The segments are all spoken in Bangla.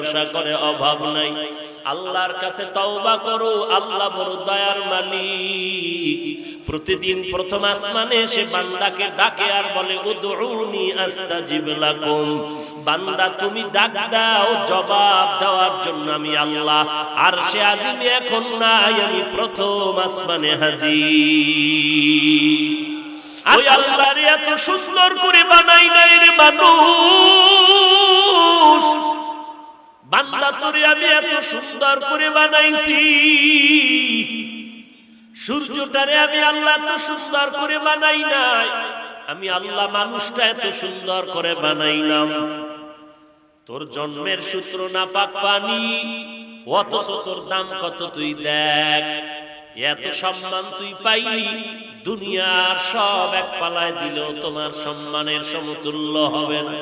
ব্যবসা করে অভাব নাই। আল্লাহর কাছে তওবা করো, আল্লাহ বড় দয়ার মালিক। প্রতিদিন প্রথম আসমানে এসে বান্দাকে ডাকে আর বলে উদউনি আস্তাজিব লাকুম। বান্দা তুমি ডাক দাও, জবাব দেওয়ার জন্য আমি আল্লাহ আরশে আজিমে এখন নাই, আমি প্রথম আসমানে হাজির। ওই আল্লাহরে এত সুন্দর করে বানাই নাই রে মানুষ, বান্দা তোরে আমি এত সুন্দর করে বানাইছি। সূর্যটারে আমি আল্লাহ এত সুন্দর করে বানাই নাই, আমি আল্লাহ মানুষটা এত সুন্দর করে বানাইলাম। তোর জন্মের সূত্র নাপাক পানি, অথচ তোর দাম কত তুই দেখ। এত সম্মান তুই পাইলি, দুনিয়ার সব এক পালায় দিলেও তোমার সম্মানের সমতুল্য হবে না।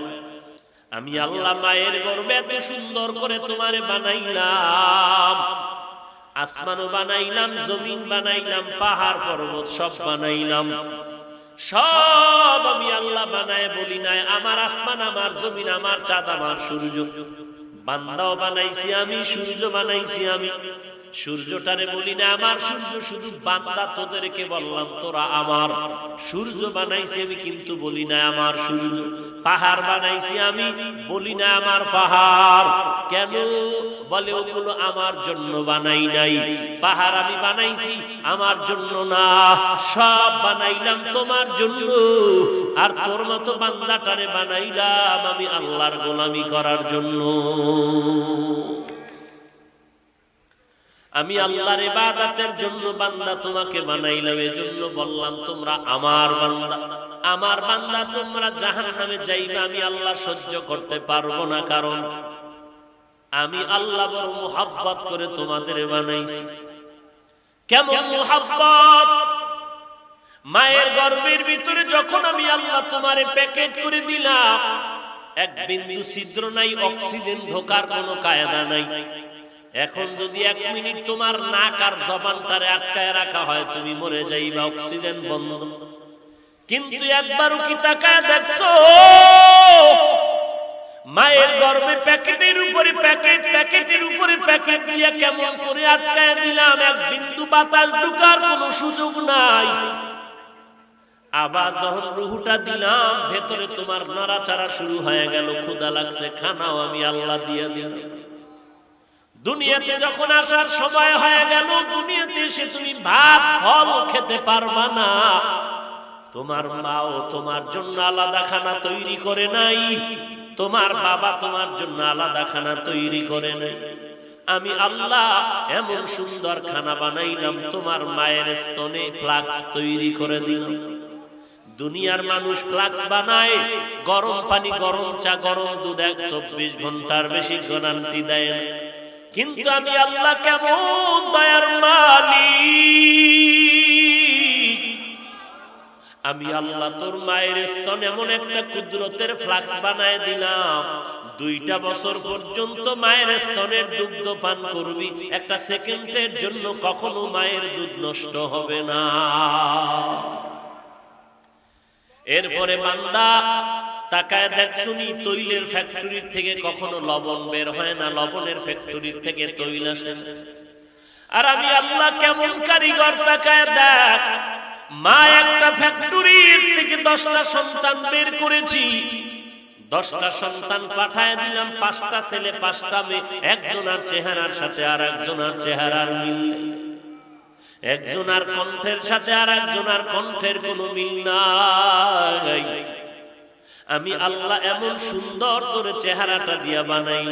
আমি আল্লাহ মায়ের গর্ভে এত সুন্দর করে তোমারে বানাইলাম, আসমানও বানাইলাম, জমিন বানাইলাম, পাহাড় পর্বত সব বানাইলাম। সব আমি আল্লাহ বানায় বলি নাই আমার আসমান, আমার জমিন, আমার চাঁদ, আমার সূর্য। বান্দাও বানাইছি আমি, সূর্য বানাইছি আমি। সূর্যটারে বলি না আমার সূর্য, শুধু বান্দা তোদেরকে বললাম তোরা আমার। সূর্য বানাইছি আমি, কিন্তু বলি না আমার সূর্য। পাহাড় বানাইছি আমি, বলি না আমার পাহাড়। কেন? বলে ওগুলো আমার জন্য বানাই নাই। পাহাড় আমি বানাইছি আমার জন্য না, সব বানাইলাম তোমার জন্য। আর তোর মতো বান্দাটারে বানাইলাম আমি আল্লাহর গোলামি করার জন্য। আমি আল্লাহর ইবাদতের জন্য বান্দা তোমাকে বানাইলাম, এজন্য বললাম তোমরা আমার বান্দা। আমার বান্দা তোমরা জাহান্নামে যাইবা, আমি আল্লাহ সহ্য করতে পারবো না, কারণ আমি আল্লাহ বড় মুহাব্বত করে তোমাদের বানাইছি। কেমন মুহাব্বত? মায়ের গর্ভের ভিতরে যখন আমি আল্লাহ তোমারে প্যাকেট করে দিলাম, এক বিন্দু ছিদ্র নাই, অক্সিজেন ঢোকার কোনো কায়দা নাই। এখন যদি 1 মিনিট তোমার নাক আর জবানটারে আটকায় রাখা হয়, তুমি মরে যাইবা, অক্সিজেন বন্ধ। কিন্তু একবারও কি তাকায় দেখছো? মায়ের গর্ভে প্যাকেটের উপরে প্যাকেট, প্যাকেটের উপরে প্যাকেট দিয়ে কেমন করে আটকায় দিলাম, এক বিন্দু বাতাস ঢোকার কোনো সুযোগ নাই। আবার যখন রুহটা দিলাম, ভেতরে তোমার নড়াচড়া শুরু হয়ে গেল, ক্ষুধা লাগছে, খানাও আমি আল্লাহ দিয়ে দিলাম। দুনিয়াতে যখন আসার সময় হয়ে গেল, দুনিয়াতে এসে তুমি ভাত ফল খেতে পারবা না। তোমার মাও তোমার জন্য আলাদা খানা তৈরি করে নাই, তোমার বাবা তোমার জন্য আলাদা খানা তৈরি করে নাই। আমি আল্লাহ এমন সুন্দর খানা বানাইলাম, তোমার মায়ের স্তনে ফ্লাক্স তৈরি করে দিলাম। দুনিয়ার মানুষ ফ্লাক্স বানায়, গরম পানি, গরম চা, গরম দুধ 24 ঘন্টার বেশি গ্যারান্টি দেয়। কিন্তু আমি আল্লাহ কেমন দয়ার মালিক, আমি আল্লাহ তোর মায়ের স্তন এমন একটা কুদরতের ফ্লাক্স বানায় দিলাম, 2টা বছর পর্যন্ত মায়ের স্তনের দুগ্ধ পান করবি, একটা সেকেন্ডের জন্য কখনো মায়ের দুধ নষ্ট হবে না। এরপরে বান্দা তাকায় দেখছুনি, তৈলের ফ্যাক্টরি থেকে কখনো লবণ বের হয় না, লবণের ফ্যাক্টরি থেকে তৈল আসে। আর আমি আল্লাহ কেমন কারিগর, তাকায় দেখ, মা একটা ফ্যাক্টরির থেকে 10টা সন্তান বের করেছি, 10টা সন্তান পাঠায় দিলাম, 5টা ছেলে 5টা মেয়ে, একজনের চেহারার সাথে আর একজনের চেহারার মিল নেই, একজনের কণ্ঠের সাথে আর একজনের কণ্ঠের কোনো মিল নাই। আমি আল্লাহ এমন সুন্দর করে চেহারাটা দিয়া বানাই,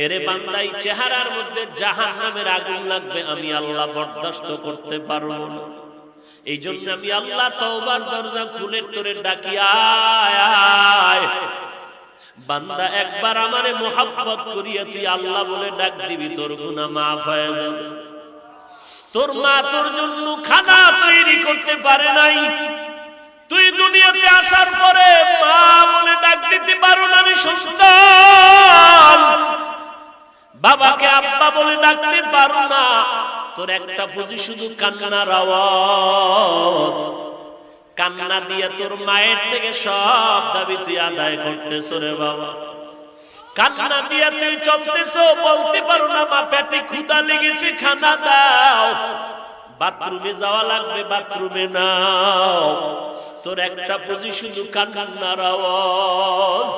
এরে বান্দাই চেহারার মধ্যে জাহান্নামের আগুন লাগবে, আমি আল্লাহ বরদাস্ত করতে পারবো না। এই জন্য আমি আল্লাহ তওবার দরজা খুলে তোরে ডাকি, আয় আয় বান্দা, একবার আমারে মোহাব্বত করিয়া তুই আল্লাহ বলে ডাক দিবি, তোর গুনাহ মাফ হয়ে যাবে। তোর মা তোর জন্য খানা তৈরি করতে পারে নাই, তুই দুনিয়াতে আসার পরে মা বলে ডাক দিতে পারো না রে সন্তান, বাবাকে আব্বা বলে ডাকতে পারো না, তোর একটা বুঝি শুধু কান্নার আওয়াজ। কান্না দিয়ে তোর মায়ের থেকে সব দাবি তুই আদায় করতেছ রে বাবা। কান্না দিয়ে তুই চলতেছো, বলতে পারো না মা পেটে ক্ষুধা লেগেছে, খানা দাও। বাথরুমে যাওয়া লাগবে, বাথরুমে নাও। তোর একটা বুঝি শুধু কান্নার আওয়াজ।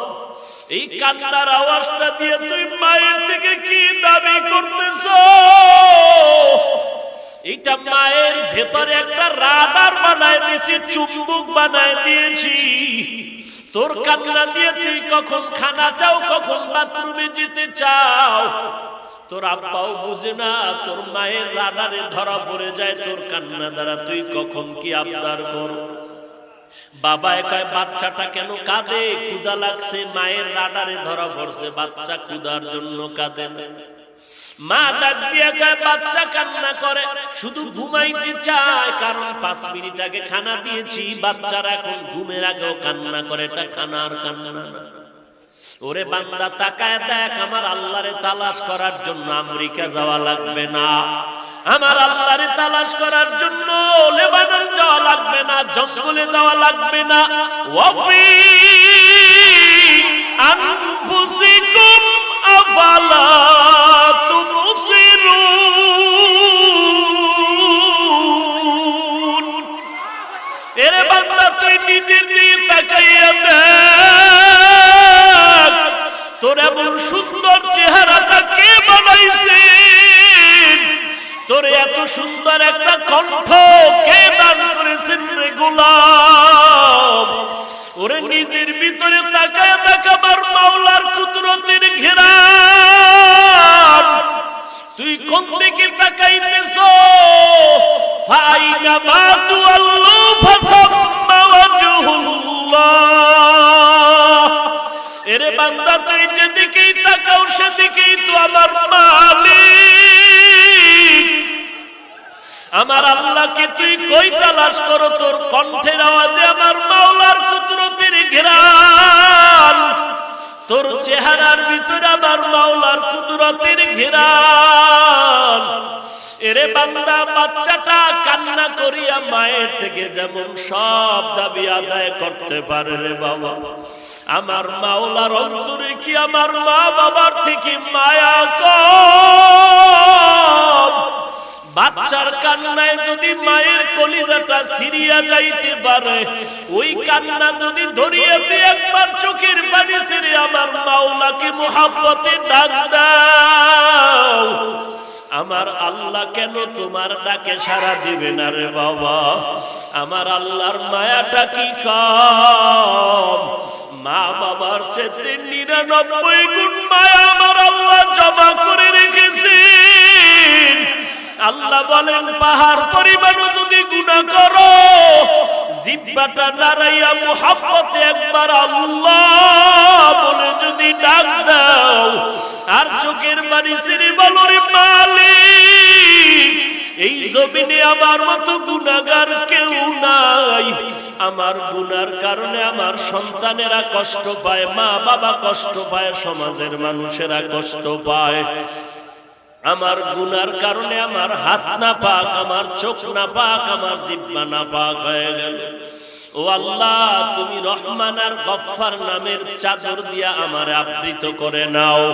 এই কান্নার আওয়াজটা দিয়ে তুই মায়ের থেকে কি দাবি করতেছো? এটা মায়ের ভেতরে একটা রাডার বানায় দিয়েছি, চুম্বক বানায় দিয়েছি। তোর কান্না দিয়ে তুই কখন খানা চাও, কখন বাথরুমে যেতে চাও। তোর আব্বাও বুঝে না, তোর মায়ের রাডারে ধরা পড়ে যায় তোর কান্না দ্বারা তুই কখন কি আবদার কর। বাবা কয় বাচ্চাটা কেন কাঁদে? ক্ষুধা লাগছে, মায়ের রাডারে ধরা পড়ছে, বাচ্চা ক্ষুধার জন্য কাঁদে না। মা ডাক দিয়ে কয় বাচ্চা কান্না করে শুধু ঘুমাইতে চায়, কারণ 5 মিনিট আগে খানা দিয়েছি। বাচ্চারা এখন ঘুমের আগেও কান্না করে, এটা খানার কান্না না। ওরে বান্দা তাকায় দেখ, আমার আল্লাহরে তালাশ করার জন্য আমেরিকা যাওয়া লাগবে না, আমার আল্লাহরে তালাশ করার জন্য লেবানন যাওয়া লাগবে না, জঙ্গলে যাওয়া লাগবে না। ওয়াফি আনফুসিকুম আফালা তুবসিরুন। এরে বান্দা তুই নিজের দিকে তাকাইয়া দেখ, তোর এমন সুন্দর চেহারাটা কে বানাইছে? তোর এত সুন্দর একটা কণ্ঠ কে দান করেছেন রে গোলাম? ওরে নিজের ভিতরে তাকায় দেখ, আমার মাওলার কুদরতের ঘেরান। তুই কোন দিকে তাকাইতেছ? ফাইনা মা তুআল্লু ফাসাম্মা ওয়াজহুল্লাহ। এরে বান্দা তুই যেদিকেই তাকাও সেদিকেই তো আমার মালিক। আমার আল্লাহকে তুই কই তালাশ করো? তোর কণ্ঠের আওয়াজে আমার মাওলার কুদরতের ঘেরান, তোর চেহারার ভিতরে আমার মাওলার কুদরতের ঘেরান। এরে বান্দা বাচ্চাটা কান্না করিয়া মায়ের থেকে যেমন সব দাবি আদায় করতে পারে রে বাবা, আমার মাওলার অন্তরে কি আমার মা বাবার থেকে মায়া কম? বাচ্চার কান্নায় যদি মায়ের কলিজাটা ছিঁড়িয়া যাইতে পারে, ওই কান্না যদি ধরিয়ে তুই একবার চোখের পানি ছেড়ে আমার মাওলাকে মুহাব্বতে ডাক দাও, আমার আল্লাহ কেন তোমার ডাকে সাড়া দিবে না রে বাবা? আমার আল্লাহর মায়াটা কি কম? মা বাবার চেয়ে 99 গুণ মায়া আমার আল্লাহ জমা করে রেখেছেন। আল্লাহ বলেন পাহাড় পরিমাণও যদি গুনাহ করো, জিহ্বাটা নাড়াইয়া মুহাব্বতে একবার আল্লাহ বলে যদি ডাক দাও, আর চোখের পানি ছেড়ে বলো রে মালিক, এই জমিনে আমার মতো গুনাহগার কেউ নাই। আমার গুনার কারণে আমার সন্তানেরা কষ্ট পায়, মা বাবা কষ্ট পায়, সমাজের মানুষেরা কষ্ট পায়। আমার গুনার কারণে আমার হাত না পাক, আমার চোখ না পাক, আমার জিহ্বা না পাক হয়ে গেল। ও আল্লাহ, তুমি রহমান আর গফফার নামের চাদর দিয়া আমারে আবৃত করে নাও,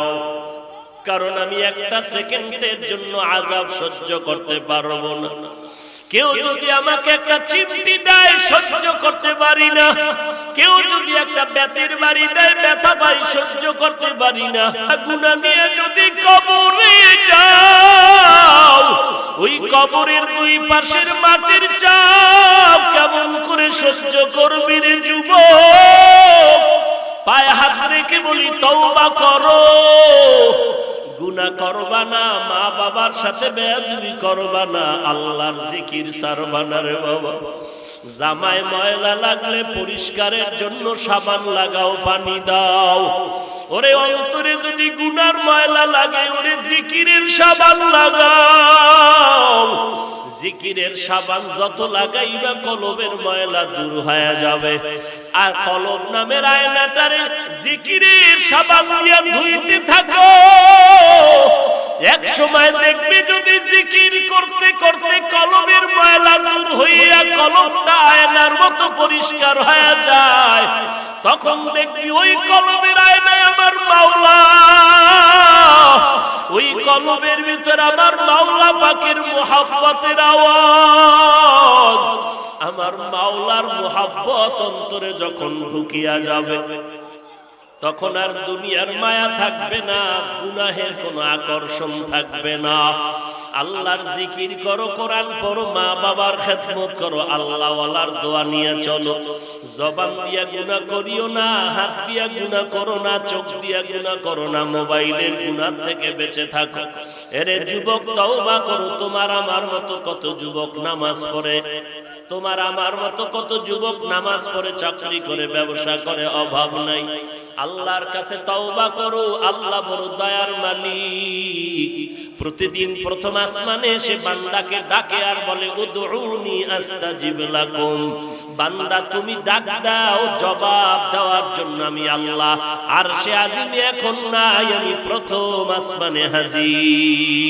কারণ আমি একটা সেকেন্ডের জন্য আযাব সহ্য করতে পারবো না। কেউ যদি আমাকে একটা চিমটি দেয় সহ্য করতে পারি না, কেউ যদি একটা বেতের বাড়ি দেয় ব্যথা পাই সহ্য করতে পারি না। গুনাহ নিয়ে যদি কবরে যাও, ওই কবরের দুই পাশের মাটির চাপ কেমন করে সহ্য করবি রে যুবক? পায়ে হাত রেখে বলি তওবা করো, গুনাহ করবা না, মা বাবার সাথে বেয়াদবি করবা না, আল্লাহর জিকির ছাড়বা না রে বাবা। জামায় ময়লা লাগলে পরিষ্কারের জন্য সাবান লাগাও, পানি দাও। ওরে অন্তরে যদি গুনার ময়লা লাগে, ওরে জিকিরের সাবান লাগাও। জিকিরের সাবান যত লাগাইবা কলবের ময়লা দূর হয়ে যাবে। আর কলব নামের আয়নাটারে জিকিরের সাবান দিয়ে ধুইতে থাকো। এক সময় দেখবি যদি জিকির করতে করতে কলবের ময়লা দূর হইয়া কলবটা আয়নার মতো পরিষ্কার হয়ে যায়, তখন দেখবি ওই কলবের আয়নায় আমার মাওলা, ওই কলবের ভিতরে আমার মাওলা পাকের মুহাব্বতের আওয়াজ, আমার মাওলার মুহাব্বত অন্তরে যখন ঢুকিয়া যাবে, তখন আর দুনিয়ার মায়া থাকবে না, গুনাহের কোনো আকর্ষণ থাকবে না। আল্লাহর জিকির করো, কোরআন পড়ো, মা বাবার খেদমত করো, আল্লাহ ওয়ালার দোয়া নিয়ে চলো। জবান দিয়া গুনাহ করিও না, হাত দিয়া গুনাহ করো না, চোখ দিয়া গুনাহ করো না, মোবাইলের গুনাহ থেকে বেঁচে থাকো। এরে যুবক, তওবা করো। তোমার আমার মতো কত যুবক নামাজ পড়ে, তোমার আমার মতো কত যুবক নামাজ পড়ে, চাকরি করে, ব্যবসা করে, অভাব নাই। আল্লাহর কাছে তওবা করো, আল্লাহ বড় দয়ার মালিক। প্রতিদিন প্রথম আসমানে এসে বান্দাকে ডাকে আর বলে, উদউনি আস্তাজিব লাকুম। বান্দা তুমি ডাক দাও, জবাব দেওয়ার জন্য আমি আল্লাহ আরশে আজিমে এখন নাই, আমি প্রথম আসমানে হাজির।